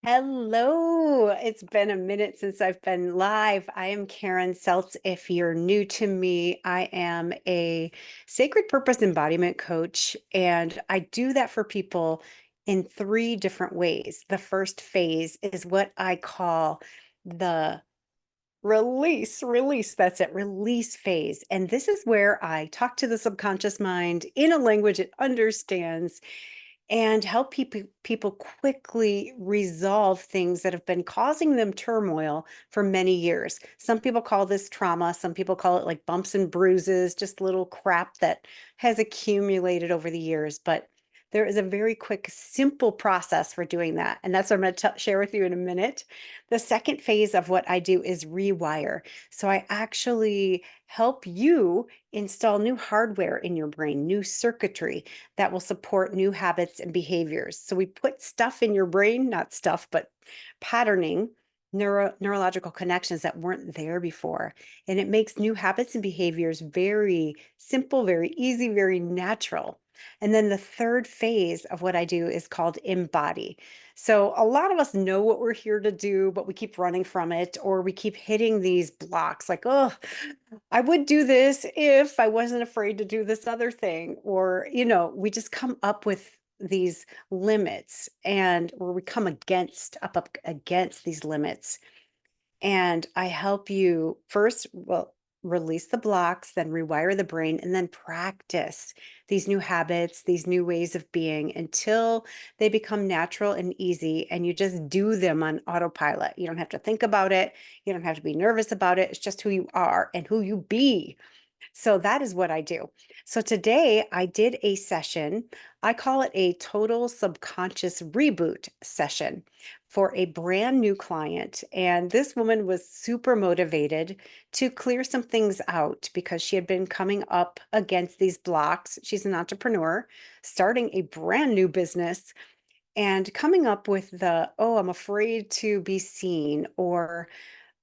Hello. It's been a minute since I've been live. I am Karen Seltz. If you're new to me, I am a sacred purpose embodiment coach, and I do that for people in three different ways. The first phase is what I call the release. That's it, release phase. And this is where I talk to the subconscious mind in a language it understands and help people quickly resolve things that have been causing them turmoil for many years. Some people call this trauma, some people call it like bumps and bruises, just little crap that has accumulated over the years. But there is a very quick, simple process for doing that. And that's what I'm going to share with you in a minute. The second phase of what I do is rewire. So I actually help you install new hardware in your brain, new circuitry that will support new habits and behaviors. So we put stuff in your brain, not stuff, but patterning, neurological connections that weren't there before. And it makes new habits and behaviors very simple, very easy, very natural. And then the third phase of what I do is called embody. So a lot of us know what we're here to do, but we keep running from it, or we keep hitting these blocks like, oh, I would do this if I wasn't afraid to do this other thing. Or, we just come up with these limits and or we come up against these limits. And I help you first, well, release the blocks, then rewire the brain, and then practice these new habits, these new ways of being until they become natural and easy. And you just do them on autopilot. You don't have to think about it. You don't have to be nervous about it. It's just who you are and who you be. So that is what I do. So today I did a session. I call it a total subconscious reboot session for a brand new client. And this woman was super motivated to clear some things out because she had been coming up against these blocks. She's an entrepreneur starting a brand new business and coming up with oh, I'm afraid to be seen, or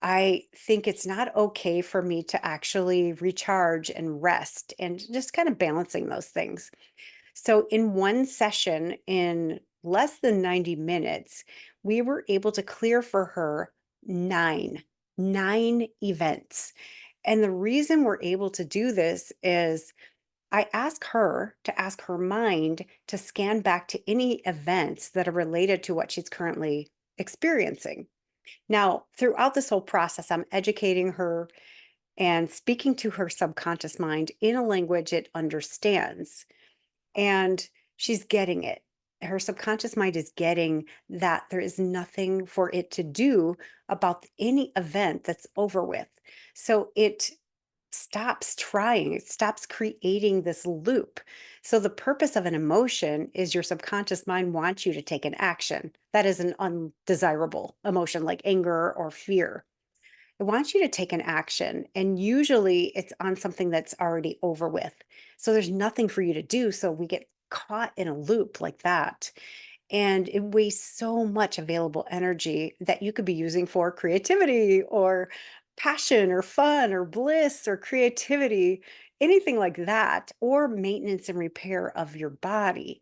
I think it's not okay for me to actually recharge and rest, and just kind of balancing those things. So, in one session, in less than 90 minutes, we were able to clear for her nine, nine events. And the reason we're able to do this is I ask her to ask her mind to scan back to any events that are related to what she's currently experiencing. Now, throughout this whole process, I'm educating her and speaking to her subconscious mind in a language it understands. And she's getting it. Her subconscious mind is getting that there is nothing for it to do about any event that's over with. So it stops trying, it stops creating this loop. So, the purpose of an emotion is your subconscious mind wants you to take an action. That is an undesirable emotion like anger or fear. It wants you to take an action, and usually it's on something that's already over with. So, there's nothing for you to do. So, we get caught in a loop like that. And it wastes so much available energy that you could be using for creativity or passion or fun or bliss or creativity, anything like that, or maintenance and repair of your body.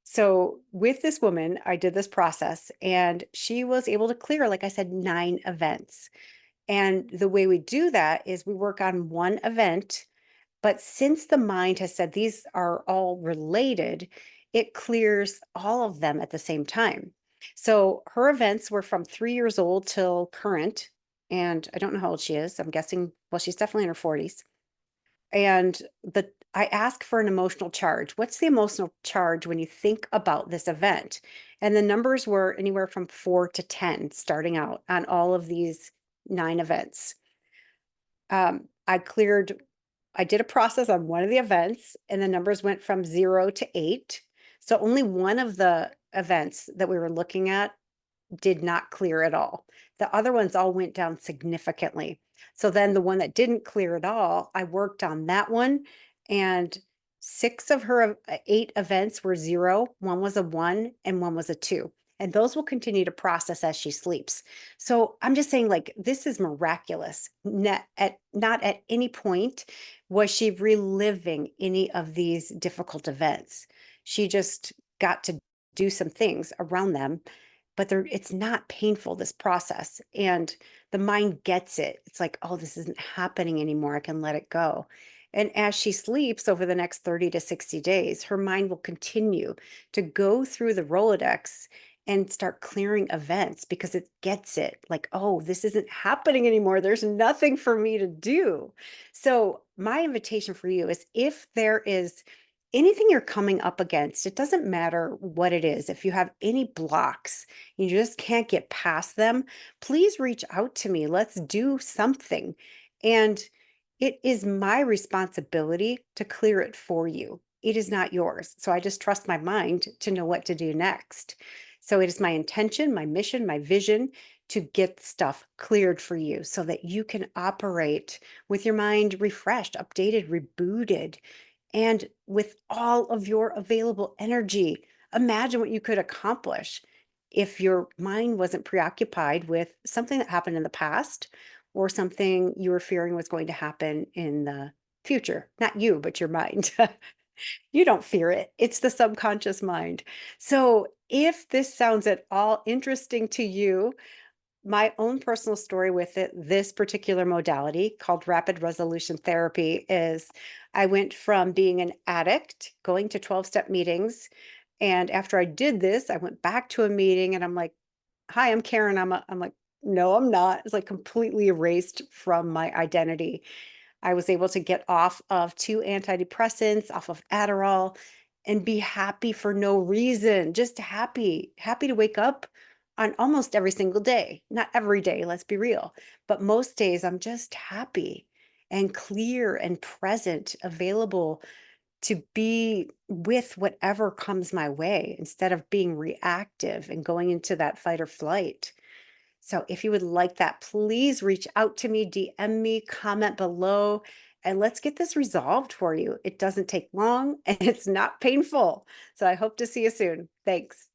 So, with this woman, I did this process and she was able to clear, like I said, nine events. And the way we do that is we work on one event, but since the mind has said these are all related, it clears all of them at the same time. So her events were from 3 years old till current. And I don't know how old she is. I'm guessing, well, she's definitely in her 40s. And I ask for an emotional charge. What's the emotional charge when you think about this event? And the numbers were anywhere from 4 to 10 starting out on all of these nine events. I cleared I did a process on one of the events, and the numbers went from 0 to 8. So only one of the events that we were looking at did not clear at all. The other ones all went down significantly. So then the one that didn't clear at all, I worked on that one, and 6 of her 8 events were 0, one was a 1, and one was a 2. And those will continue to process as she sleeps. So I'm just saying, like, this is miraculous. Not at any point was she reliving any of these difficult events. She just got to do some things around them, but it's not painful, this process. And the mind gets it. It's like, oh, this isn't happening anymore. I can let it go. And as she sleeps over the next 30 to 60 days, her mind will continue to go through the Rolodex and start clearing events because it gets it like, oh, this isn't happening anymore. There's nothing for me to do. So, my invitation for you is if there is anything you're coming up against, it doesn't matter what it is. If you have any blocks, you just can't get past them, please reach out to me. Let's do something. And it is my responsibility to clear it for you. It is not yours. So I just trust my mind to know what to do next. So it is my intention, my mission, my vision to get stuff cleared for you so that you can operate with your mind refreshed, updated, rebooted, and with all of your available energy. Imagine what you could accomplish if your mind wasn't preoccupied with something that happened in the past or something you were fearing was going to happen in the future. Not you, but your mind. You don't fear it. It's the subconscious mind. So, if this sounds at all interesting to you, my own personal story with it, this particular modality called rapid resolution therapy, is I went from being an addict, going to 12-step meetings. And after I did this, I went back to a meeting and I'm like, hi, I'm Karen. I'm like, no, I'm not. It's like completely erased from my identity. I was able to get off of 2 antidepressants, off of Adderall, and be happy for no reason, just happy, happy to wake up on almost every single day. Not every day, let's be real, but most days I'm just happy and clear and present, available to be with whatever comes my way instead of being reactive and going into that fight or flight. So if you would like that, please reach out to me, DM me, comment below, and let's get this resolved for you. It doesn't take long and it's not painful. So I hope to see you soon. Thanks.